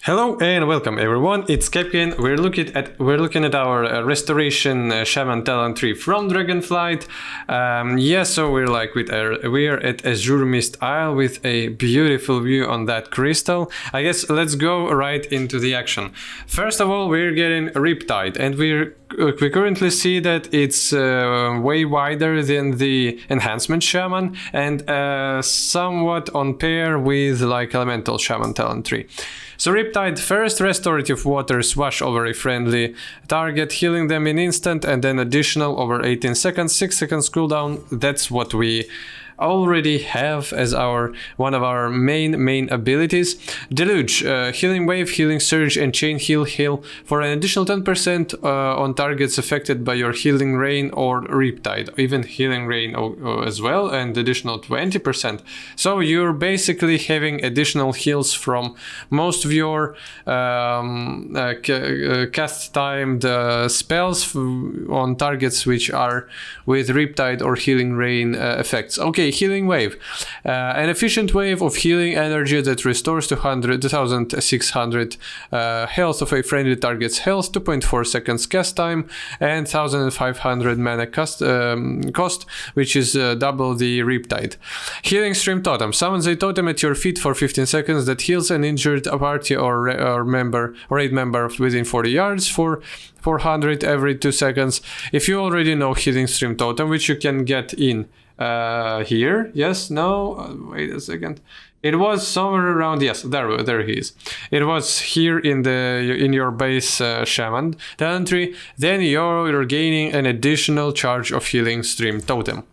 Hello and welcome everyone. It's Captain. We're looking at our restoration shaman talent tree from Dragonflight. So we're at Azure Mist Isle with a beautiful view on that crystal. I guess let's go right into the action. First of all, we're getting Riptide, and we currently see that it's way wider than the enhancement shaman and somewhat on pair with like elemental shaman talent tree. So Riptide, first restorative water swash over a friendly target, healing them in instant, and then additional over 18 seconds, 6 seconds cooldown. That's what we already have as one of our main abilities. Deluge, healing wave, healing surge, and chain heal for an additional 10% on targets affected by your healing rain or Riptide, even healing rain as well, and additional 20%. So you're basically having additional heals from most of your cast timed spells on targets which are with Riptide or healing rain effects. Okay, healing wave, an efficient wave of healing energy that restores 2,600 health of a friendly target's health, 2.4 seconds cast time, and 1,500 mana cost, which is double the Riptide. Healing stream totem, summons a totem at your feet for 15 seconds that heals an injured party or raid member within 40 yards for 400 every 2 seconds. If you already know healing stream totem, which you can get in here, yes, no, wait a second. It was somewhere around, yes, there he is. It was here in your base shaman talent tree. Then you're gaining an additional charge of healing stream totem.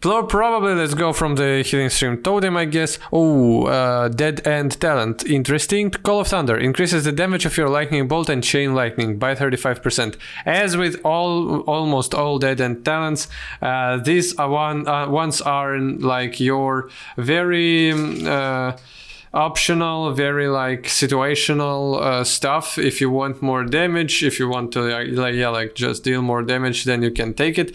Probably let's go from the healing stream totem, I guess. Dead end talent. Interesting. Call of Thunder increases the damage of your lightning bolt and chain lightning by 35%. As with almost all dead end talents, these ones are like your very optional, very like situational stuff. If you want more damage, if you want to just deal more damage, then you can take it.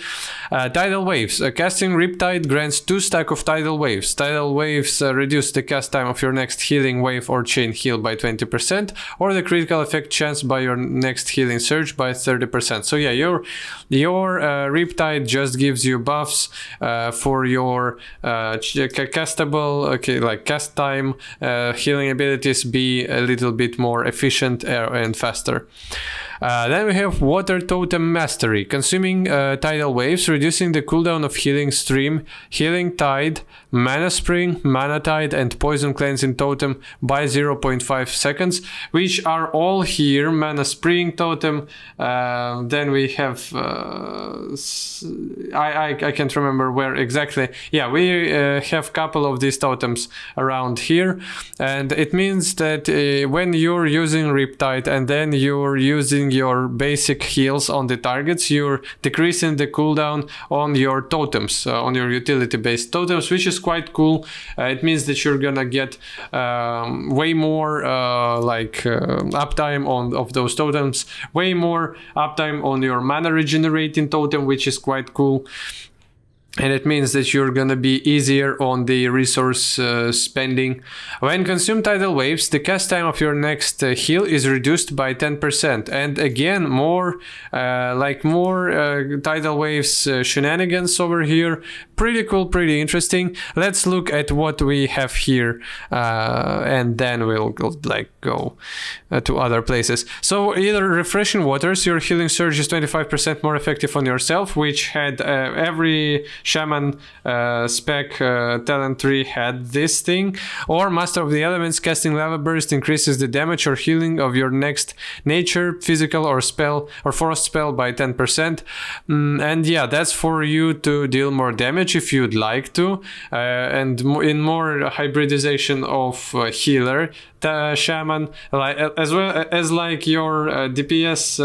Tidal waves, casting Riptide grants 2 stack of tidal waves. Tidal waves reduce the cast time of your next healing wave or chain heal by 20%, or the critical effect chance by your next healing surge by 30%. So yeah, your Riptide just gives you buffs for your castable, like cast time, healing abilities be a little bit more efficient and faster. Then we have Water Totem Mastery, consuming tidal waves, reducing the cooldown of Healing Stream, Healing Tide, Mana Spring, Mana Tide, and Poison Cleansing Totem by 0.5 seconds, which are all here. Mana Spring Totem, then we have, I can't remember where exactly. Yeah, we have a couple of these totems around here, and it means that when you're using Riptide and then you're using your basic heals on the targets, you're decreasing the cooldown on your totems, on your utility based totems, which is quite cool. It means that you're gonna get way more uptime of those totems, way more uptime on your mana regenerating totem, which is quite cool. And it means that you're gonna be easier on the resource spending. When consume tidal waves, the cast time of your next heal is reduced by 10%. And again, more tidal waves shenanigans over here. Pretty cool, pretty interesting. Let's look at what we have here, and then we'll go to other places. So either refreshing waters, your healing surge is 25% more effective on yourself, which had every shaman spec talent tree had this thing. Or Master of the Elements, casting lava burst increases the damage or healing of your next nature, physical, or spell or forest spell by 10%. And yeah, that's for you to deal more damage if you'd like to, and in more hybridization of healer shaman, as well as like your DPS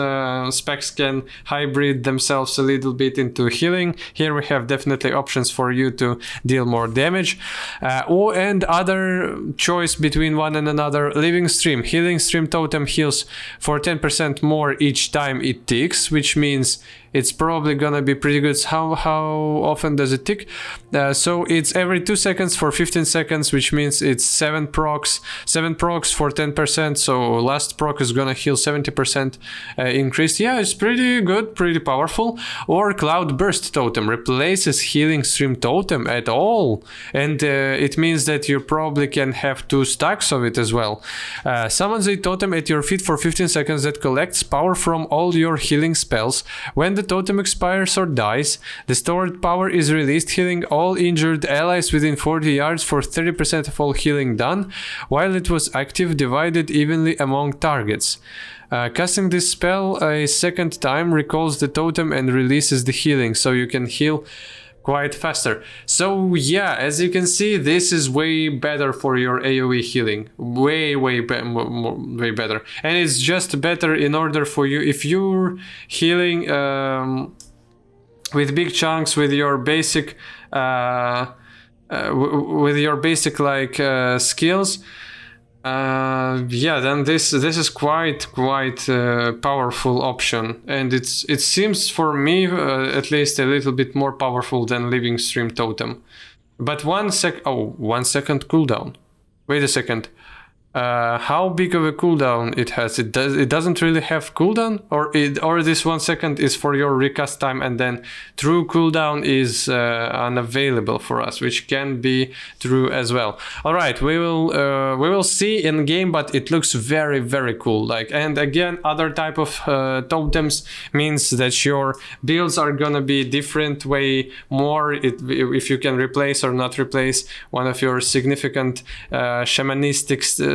specs can hybrid themselves a little bit into healing. Here we have definitely options for you to deal more damage, and other choice between one and another. Living Stream, healing stream totem heals for 10% more each time it ticks, which means it's probably gonna be pretty good. How often does it tick? So it's every 2 seconds for 15 seconds, which means it's 7 procs for 10%. So last proc is gonna heal 70% increase. Yeah, it's pretty good, pretty powerful. Or Cloud Burst Totem replaces Healing Stream Totem at all, and it means that you probably can have 2 stacks of it as well. Summons a totem at your feet for 15 seconds that collects power from all your healing spells. When the totem expires or dies, the stored power is released, healing all injured allies within 40 yards for 30% of all healing done, while it was active, divided evenly among targets. Casting this spell a second time recalls the totem and releases the healing, so you can heal quite faster. So yeah, as you can see, this is way better for your AoE healing. Way better. And it's just better in order for you, if you're healing with big chunks with your basic like skills. Yeah, then this is quite powerful option, and it seems for me at least a little bit more powerful than Living Stream Totem. But 1 second cooldown. Wait a second. How big of a cooldown it has? It doesn't really have cooldown, or this 1 second is for your recast time, and then true cooldown is unavailable for us, which can be true as well. All right, we will see in game, but it looks very cool. Like, and again, other type of totems means that your builds are gonna be different way more. If you can replace or not replace one of your significant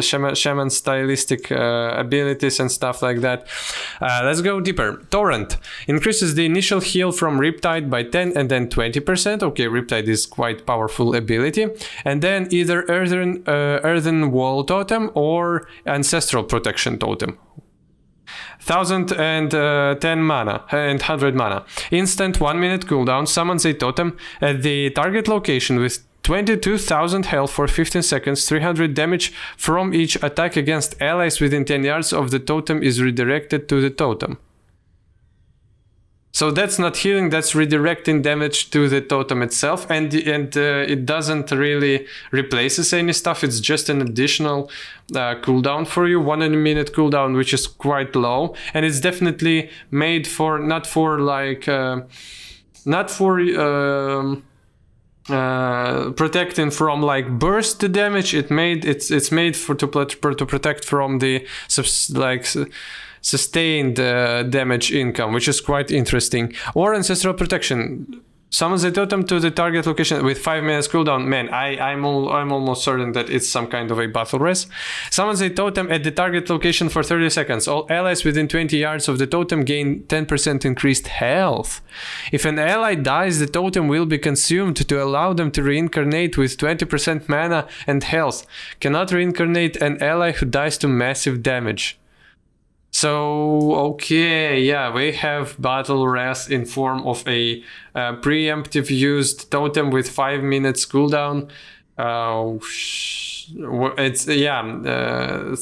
shaman stylistic abilities and stuff like that. Let's go deeper. Torrent increases the initial heal from Riptide by 10 and then 20%. Okay, Riptide is quite powerful ability. And then either Earthen Wall Totem or Ancestral Protection Totem. 1010 mana and 100 mana. Instant 1 minute cooldown, summons a totem at the target location with 22,000 health for 15 seconds, 300 damage from each attack against allies within 10 yards of the totem is redirected to the totem. So that's not healing, that's redirecting damage to the totem itself, and it doesn't really replaces any stuff, it's just an additional cooldown for you, 1 minute cooldown, which is quite low, and it's definitely made for, not for protecting from like burst damage. It's made for to protect from the sustained damage income, which is quite interesting. Or Ancestral Protection. Summons a totem to the target location with 5 minutes cooldown. Man, I'm almost certain that it's some kind of a battle res. Summons a totem at the target location for 30 seconds. All allies within 20 yards of the totem gain 10% increased health. If an ally dies, the totem will be consumed to allow them to reincarnate with 20% mana and health. Cannot reincarnate an ally who dies to massive damage. So, okay, yeah, we have battle res in form of a preemptive used totem with 5 minutes cooldown.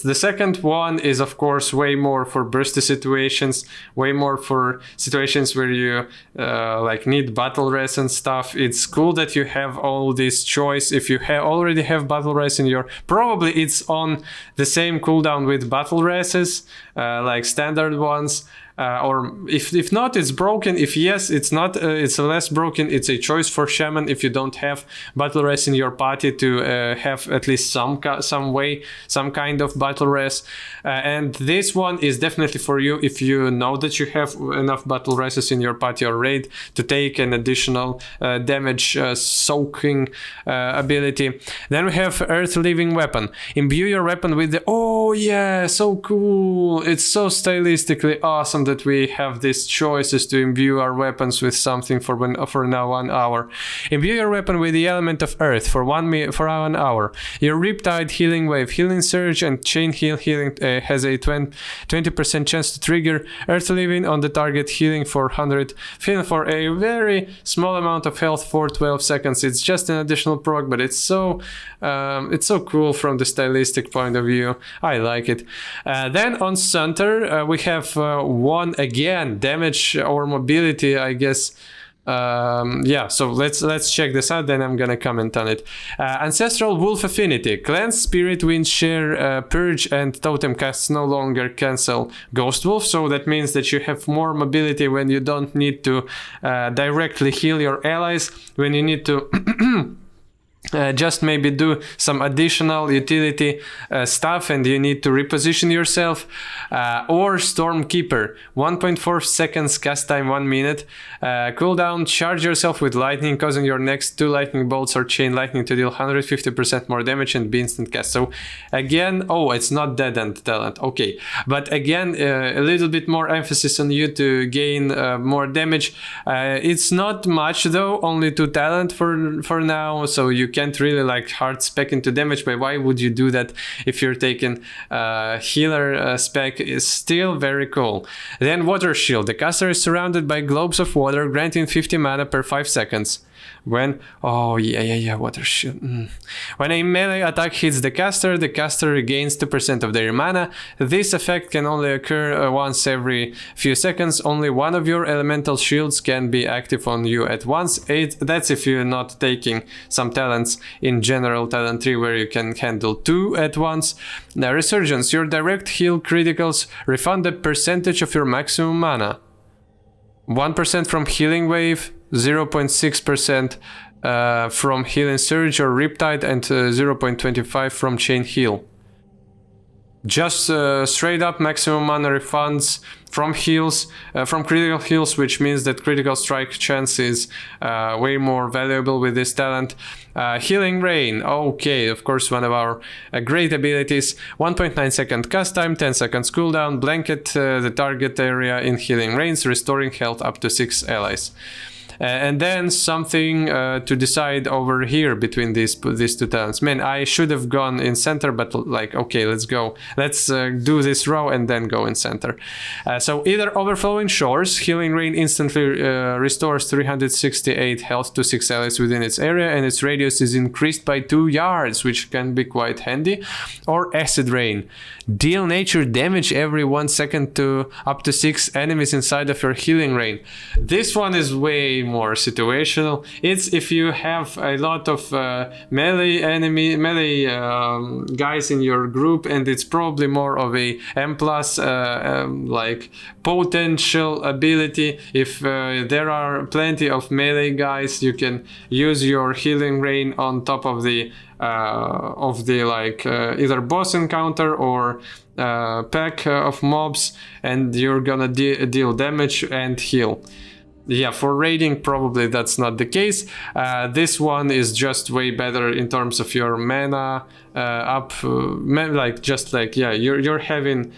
The second one is of course way more for bursty situations, way more for situations where you like need battle res and stuff. It's cool that you have all this choice. If you already have battle res in your, probably it's on the same cooldown with battle reses, like standard ones. Or if not, it's broken. If yes, it's not, it's less broken. It's a choice for Shaman if you don't have battle res in your party to have at least some kind of battle res. And this one is definitely for you if you know that you have enough battle reses in your party or raid to take an additional damage soaking ability. Then we have Earth Living Weapon. Imbue your weapon with the, oh yeah, so cool. It's so stylistically awesome that we have these choices to imbue our weapons with something for now 1 hour. Imbue your weapon with the element of earth for 1 hour. Your Riptide, Healing Wave, Healing Surge, and Chain Healing has a 20% chance to trigger Earth Living on the target, healing for 100, healing for a very small amount of health for 12 seconds. It's just an additional proc, but it's so cool from the stylistic point of view. I like it. Then on center we have 1 again, damage or mobility, I guess. Yeah, so let's check this out, then I'm gonna comment on it. Ancestral Wolf Affinity. Cleanse, Spirit, Wind, Share, Purge, and Totem casts no longer cancel Ghost Wolf, so that means that you have more mobility when you don't need to directly heal your allies, when you need to just maybe do some additional utility stuff and you need to reposition yourself. Or Stormkeeper, 1.4 seconds, cast time 1 minute, cooldown, charge yourself with lightning, causing your next 2 lightning bolts or chain lightning to deal 150% more damage and be instant cast. So again, oh, it's not dead end talent, okay, but again, a little bit more emphasis on you to gain more damage. It's not much though, only 2 talent for now, so you can't really like hard spec into damage, but why would you do that if you're taking healer spec? Is still very cool. Then Water Shield. The caster is surrounded by globes of water, granting 50 mana per 5 seconds. When, oh yeah, Water Shield. When a melee attack hits the caster regains 2% of their mana. This effect can only occur once every few seconds. Only one of your elemental shields can be active on you at once. That's if you're not taking some talents in general talent tree where you can handle 2 at once. Now, Resurgence. Your direct heal criticals refund a percentage of your maximum mana. 1% from Healing Wave, 0.6% from Healing Surge or Riptide, and 0.25 from Chain Heal. Just straight up maximum mana refunds from heals, from critical heals, which means that critical strike chance is way more valuable with this talent. Healing Rain, okay, of course one of our great abilities. 1.9 second cast time, 10 seconds cooldown, blanket the target area in Healing Rains, restoring health up to 6 allies. And then something to decide over here between these 2 talents. Man, I should have gone in center, but like, okay, let's go. Let's do this row and then go in center. So either Overflowing Shores, Healing Rain instantly restores 368 health to 6 allies within its area, and its radius is increased by 2 yards, which can be quite handy. Or Acid Rain. Deal nature damage every 1 second to up to 6 enemies inside of your Healing Rain. This one is way more situational. It's if you have a lot of melee guys in your group, and it's probably more of a M+ like potential ability. If there are plenty of melee guys, you can use your Healing Rain on top of the like either boss encounter or pack of mobs, and you're gonna deal damage and heal. Yeah, for raiding probably that's not the case. This one is just way better in terms of your mana up, like just like, yeah, you're having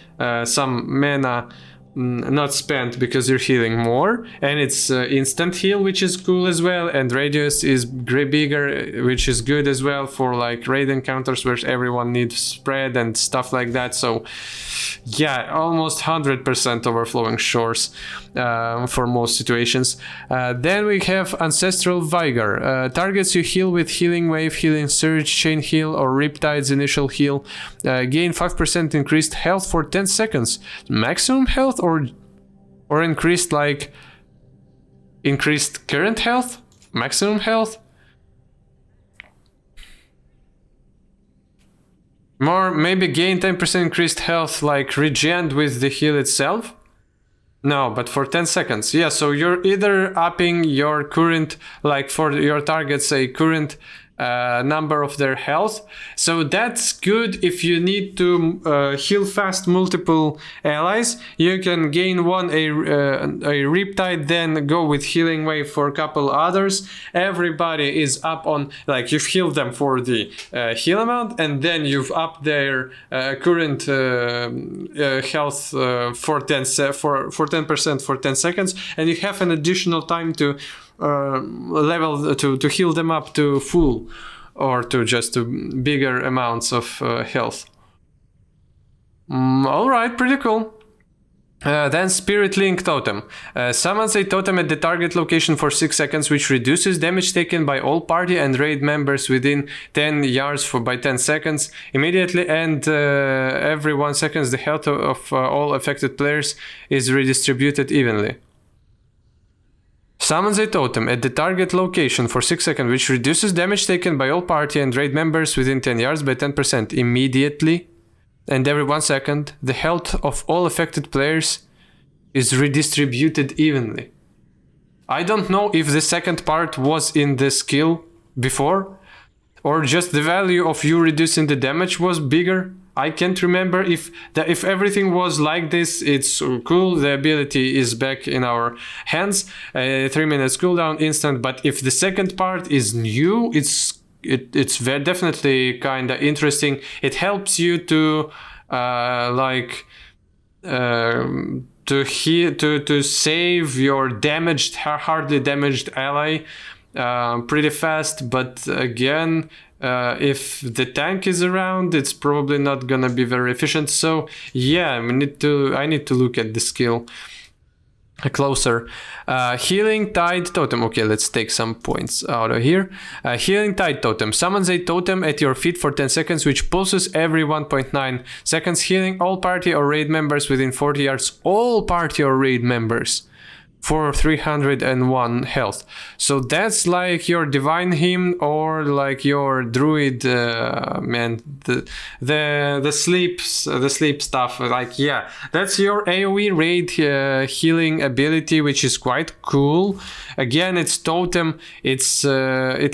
some mana not spent because you're healing more, and it's instant heal, which is cool as well, and radius is bigger, which is good as well for like raid encounters where everyone needs spread and stuff like that. So yeah, almost 100% Overflowing Shores for most situations. Then we have Ancestral Vigor. Targets you heal with Healing Wave, Healing Surge, Chain Heal, or Riptide's initial heal. Gain 5% increased health for 10 seconds. Maximum health or increased like increased current health? Maximum health? More, maybe gain 10% increased health like regen with the heal itself? No, but for 10 seconds. Yeah, so you're either upping your current, like for your targets, a current number of their health. So that's good if you need to heal fast multiple allies. You can gain one a Riptide, then go with Healing Wave for a couple others. Everybody is up on, like, you've healed them for the heal amount, and then you've upped their current health for 10% for 10 seconds, and you have an additional time to level to heal them up to full, or to just to bigger amounts of health. All right, pretty cool. Then Spirit Link Totem. Summons a totem at the target location for 6 seconds, which reduces damage taken by all party and raid members within 10 yards by 10 seconds. Immediately and every 1 second, the health of all affected players is redistributed evenly. Summons a totem at the target location for 6 seconds, which reduces damage taken by all party and raid members within 10 yards by 10% immediately. And every 1 second, the health of all affected players is redistributed evenly. I don't know if the second part was in the skill before, or just the value of you reducing the damage was bigger. I can't remember if everything was like this. It's cool. The ability is back in our hands. 3 minutes cooldown instant. But if the second part is new, it's very definitely kind of interesting. It helps you to to save your damaged, hardly damaged ally pretty fast. But again, if the tank is around, it's probably not gonna be very efficient. So yeah, I need to look at the skill closer. Healing Tide Totem. Okay, let's take some points out of here. Healing Tide Totem. Summons a totem at your feet for 10 seconds, which pulses every 1.9 seconds, healing all party or raid members within 40 yards. All party or raid members for 301 health. So that's like your divine hymn or like your druid the sleep stuff. Like, yeah, that's your AoE raid healing ability, which is quite cool. Again, it's totem. It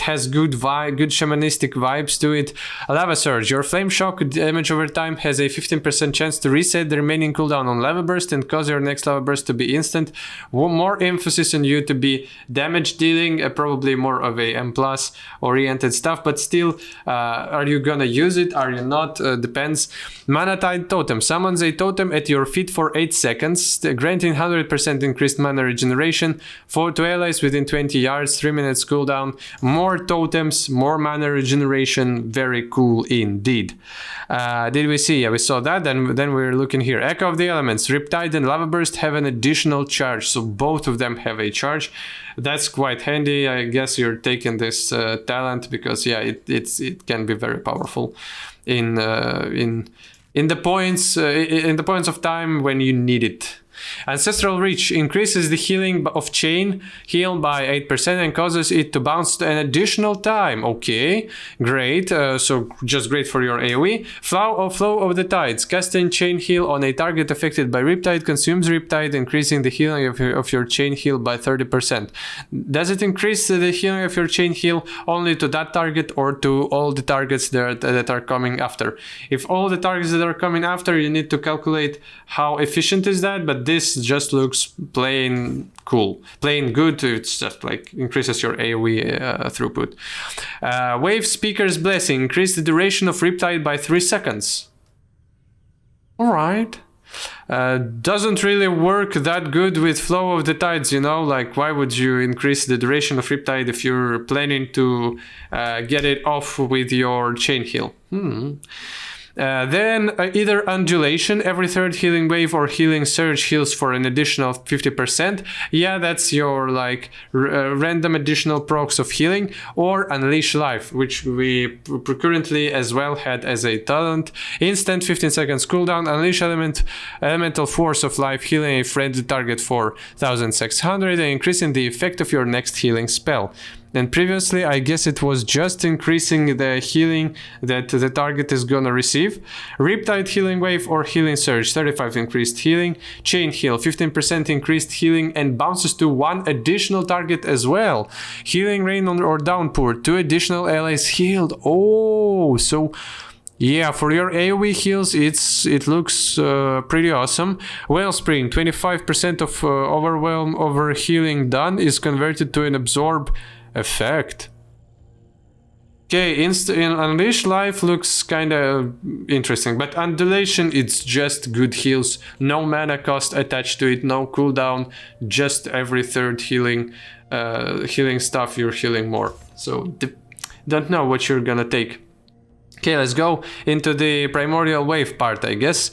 has good shamanistic vibes to it. Lava Surge. Your flame shock damage over time has a 15% chance to reset the remaining cooldown on lava burst and cause your next lava burst to be instant. More emphasis on you to be damage dealing, probably more of a M+ oriented stuff, but still, are you gonna use it? Are you not? Depends. Mana Tide Totem. Summons a totem at your feet for 8 seconds, granting 100% increased mana regeneration to allies within 20 yards, 3 minutes cooldown. More totems, more mana regeneration. Very cool indeed. Did we see? Yeah, we saw that. Then we're looking here. Echo of the Elements. Riptide and Lava Burst have an additional charge, so both of them have a charge. That's quite handy. I guess you're taking this talent because yeah, it can be very powerful in the points of time when you need it. Ancestral Reach increases the healing of chain heal by 8% and causes it to bounce an additional time. Okay, great. So just great for your AoE. Flow of the Tides. Casting chain heal on a target affected by Riptide consumes Riptide, increasing the healing of your chain heal by 30%. Does it increase the healing of your chain heal only to that target or to all the targets that are coming after? If all the targets that are coming after, you need to calculate how efficient is that, but this just looks plain cool, plain good. It's just like increases your AoE throughput. Wave Speaker's Blessing. Increase the duration of Riptide by 3 seconds. Alright. Doesn't really work that good with Flow of the Tides, you know, like why would you increase the duration of Riptide if you're planning to get it off with your chain heal? Then either Undulation, every third healing wave or healing surge heals for an additional 50%. Yeah, that's your like random additional procs of healing. Or Unleash Life, which we currently as well had as a talent. Instant 15 seconds cooldown. Unleash elemental force of life, healing a friendly target for 1600 and increasing the effect of your next healing spell. And previously, I guess it was just increasing the healing that the target is gonna receive. Riptide Healing Wave or Healing Surge, 35 increased healing. Chain Heal, 15% increased healing and bounces to 1 additional target as well. Healing Rain or Downpour, 2 additional allies healed. Oh, so yeah, for your AoE heals, it looks pretty awesome. Wellspring, 25% of overwhelm over healing done is converted to an absorb effect. Okay, Unleash Life looks kind of interesting, but Undulation, it's just good heals, no mana cost attached to it, no cooldown, just every third healing stuff you're healing more. So don't know what you're gonna take. Okay, let's go into the primordial wave part, I guess.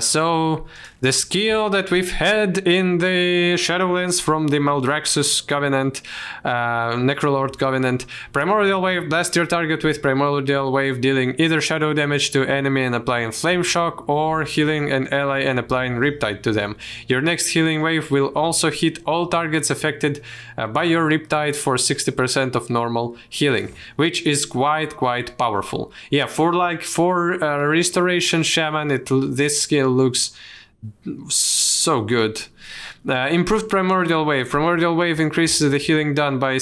So the skill that we've had in the Shadowlands from the Maldraxxus Covenant, Necrolord Covenant. Primordial wave, blast your target with primordial wave, dealing either shadow damage to enemy and applying flame shock, or healing an ally and applying Riptide to them. Your next healing wave will also hit all targets affected by your Riptide for 60% of normal healing, which is quite powerful. Yeah, for restoration shaman, this skill looks so good. Improved primordial wave. Primordial wave increases the healing done by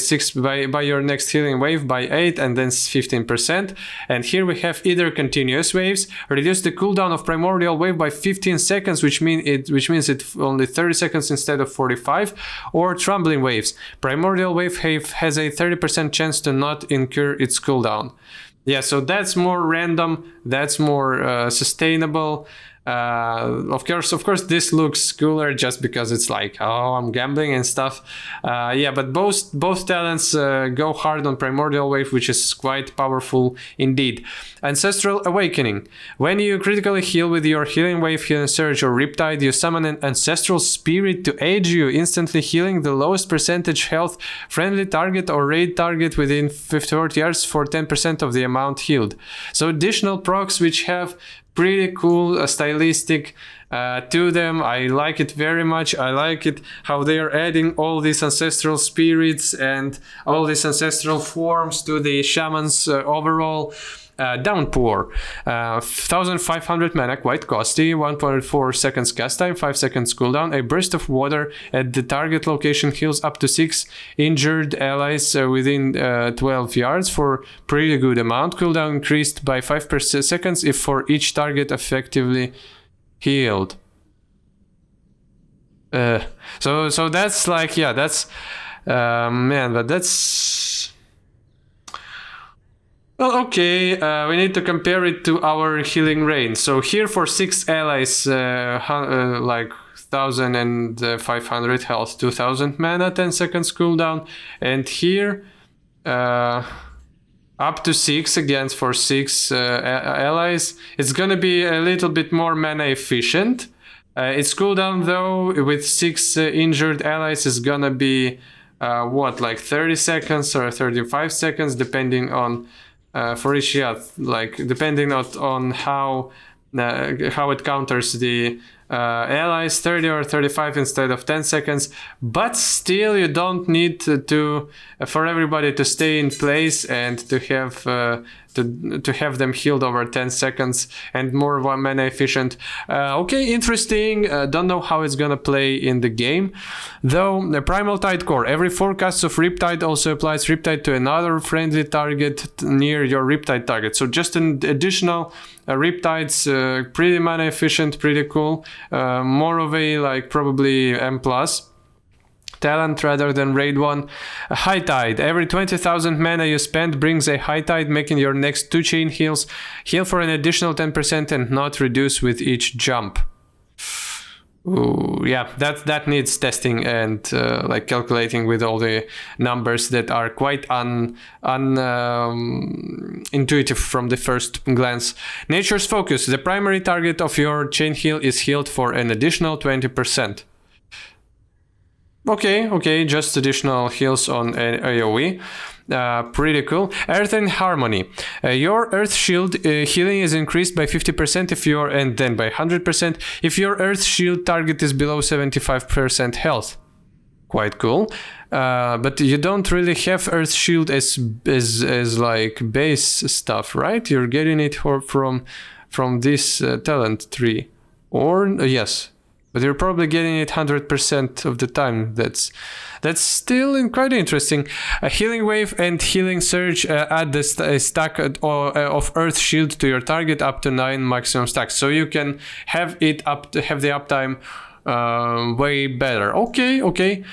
your next healing wave by 8 and then 15%. And here we have either continuous waves, reduce the cooldown of primordial wave by 15 seconds, which means it's only 30 seconds instead of 45, or trembling waves. Primordial wave has a 30% chance to not incur its cooldown. Yeah, so that's more random, that's more sustainable. Of course, this looks cooler just because it's like, oh, I'm gambling and stuff. Yeah, but both talents go hard on Primordial Wave, which is quite powerful indeed. Ancestral Awakening. When you critically heal with your Healing Wave, Healing Surge, or Riptide, you summon an Ancestral Spirit to aid you, instantly healing the lowest percentage health friendly target or raid target within 50 yards for 10% of the amount healed. So additional procs which have pretty cool stylistic to them. I like it very much. I like it how they are adding all these ancestral spirits and all these ancestral forms to the shamans overall. Downpour, 1500 mana, quite costly, 1.4 seconds cast time, 5 seconds cooldown. A burst of water at the target location heals up to 6 injured allies within 12 yards for pretty good amount. Cooldown increased by 5 seconds if for each target effectively healed. So that's like, yeah, that's man, but that's. Well, okay, we need to compare it to our healing range. So here for 6 allies, like 1500 health, 2000 mana, 10 seconds cooldown. And here, up to 6 again for 6 allies. It's gonna be a little bit more mana efficient. Its cooldown though, with 6 injured allies, is gonna be, like 30 seconds or 35 seconds, depending on for each, yeah, like depending on how it counters the allies, 30 or 35 instead of 10 seconds. But still, you don't need to for everybody to stay in place and to have them healed over 10 seconds and more mana efficient. Okay, interesting. Don't know how it's gonna play in the game. Though, the Primal Tide Core. Every 4 casts of Riptide also applies Riptide to another friendly target near your Riptide target. So just an additional Riptides, pretty mana efficient, pretty cool. More of a, like, probably M+. Talent rather than raid one. High Tide. Every 20,000 mana you spend brings a High Tide, making your next 2 chain heals heal for an additional 10% and not reduce with each jump. Ooh, yeah, that needs testing and like calculating with all the numbers that are quite intuitive from the first glance. Nature's Focus. The primary target of your chain heal is healed for an additional 20%. Okay, just additional heals on AoE. Pretty cool. Earth and Harmony. Your Earth Shield healing is increased by 50% if you're, and then by 100% if your Earth Shield target is below 75% health. Quite cool. But you don't really have Earth Shield as like base stuff, right? You're getting it from this talent tree, or yes. But you're probably getting it 100% of the time. That's still quite interesting. A Healing Wave and Healing Surge add a stack of Earth Shield to your target up to 9 maximum stacks. So you can have the uptime way better. Okay.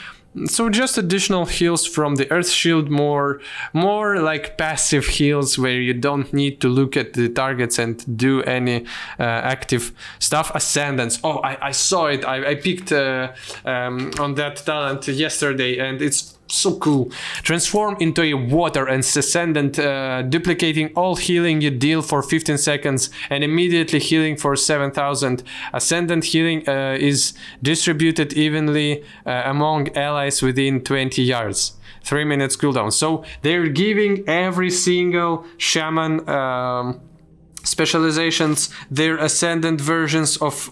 So just additional heals from the Earth Shield, more like passive heals where you don't need to look at the targets and do any active stuff. Ascendance. Oh, I saw it. I picked on that talent yesterday, and it's so cool. Transform into a water and ascendant, duplicating all healing you deal for 15 seconds and immediately healing for 7,000. Ascendant healing is distributed evenly among allies within 20 yards. 3 minutes cooldown. So they're giving every single shaman specializations their ascendant versions of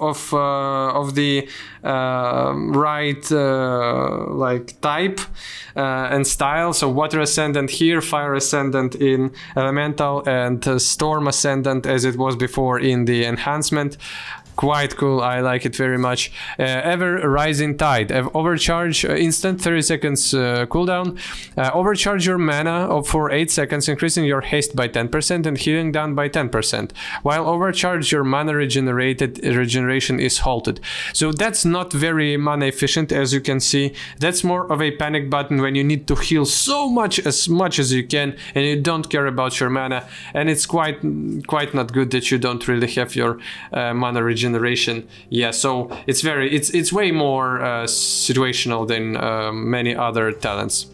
the right like type and style. So water ascendant here, fire ascendant in elemental, and storm ascendant as it was before in the enhancement. Quite cool, I like it very much. Ever rising tide, overcharge instant 30 seconds cooldown. Overcharge your mana for 8 seconds, increasing your haste by 10% and healing down by 10%. While overcharge, your mana regeneration is halted. So that's not very mana efficient, as you can see. That's more of a panic button when you need to heal so much as you can and you don't care about your mana, and it's quite not good that you don't really have your mana regeneration. Yeah, so it's way more situational than many other talents.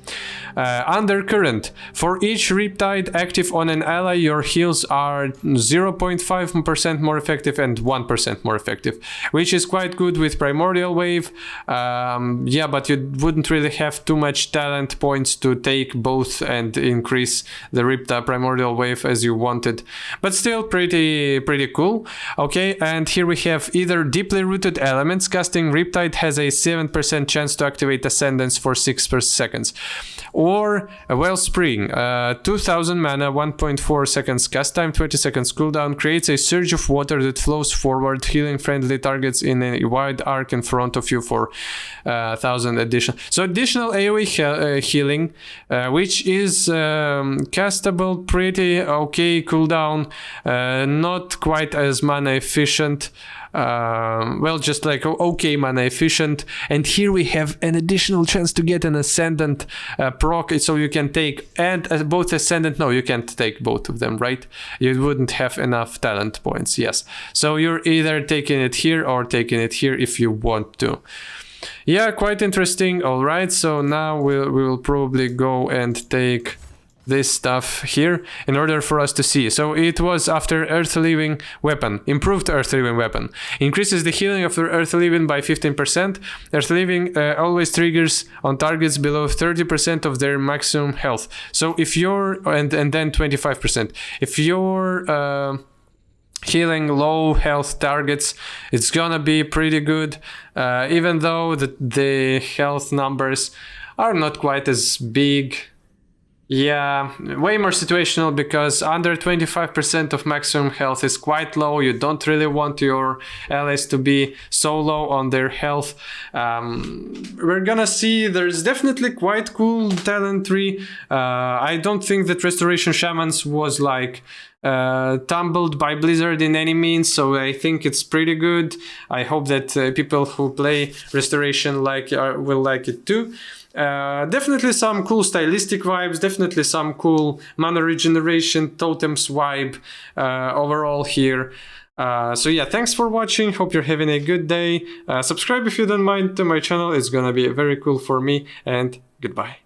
Undercurrent. For each Riptide active on an ally, your heals are 0.5% more effective and 1% more effective, which is quite good with Primordial Wave. Yeah, but you wouldn't really have too much talent points to take both and increase the Riptide Primordial Wave as you wanted. But still pretty cool. Okay, and here we have either Deeply Rooted Elements. Casting Riptide has a 7% chance to activate Ascendance for 6 seconds. Or a Wellspring, 2000 mana, 1.4 seconds cast time, 20 seconds cooldown, creates a surge of water that flows forward, healing friendly targets in a wide arc in front of you for 1000 additional. So additional AoE healing, which is castable, pretty okay cooldown, not quite as mana efficient. Well, just like okay mana efficient. And here we have an additional chance to get an ascendant proc, so you can take and both ascendant. No, you can't take both of them, right? You wouldn't have enough talent points. Yes, so you're either taking it here or taking it here if you want to. Yeah, quite interesting. All right, so now we'll probably go and take this stuff here in order for us to see. So it was after Earth Living Weapon, improved Earth Living Weapon. Increases the healing of the Earth Living by 15%. Earth Living always triggers on targets below 30% of their maximum health. So if you're, and then 25%. If you're healing low health targets, it's gonna be pretty good, even though the health numbers are not quite as big. Yeah, way more situational, because under 25% of maximum health is quite low. You don't really want your allies to be so low on their health. We're gonna see there's definitely quite cool talent tree. I don't think that Restoration Shamans was like tumbled by Blizzard in any means, so I think it's pretty good. I hope that people who play Restoration will like it too. Definitely some cool stylistic vibes, definitely some cool mana regeneration, totems vibe overall here. So yeah, thanks for watching, hope you're having a good day. Subscribe if you don't mind to my channel, it's gonna be very cool for me, and goodbye.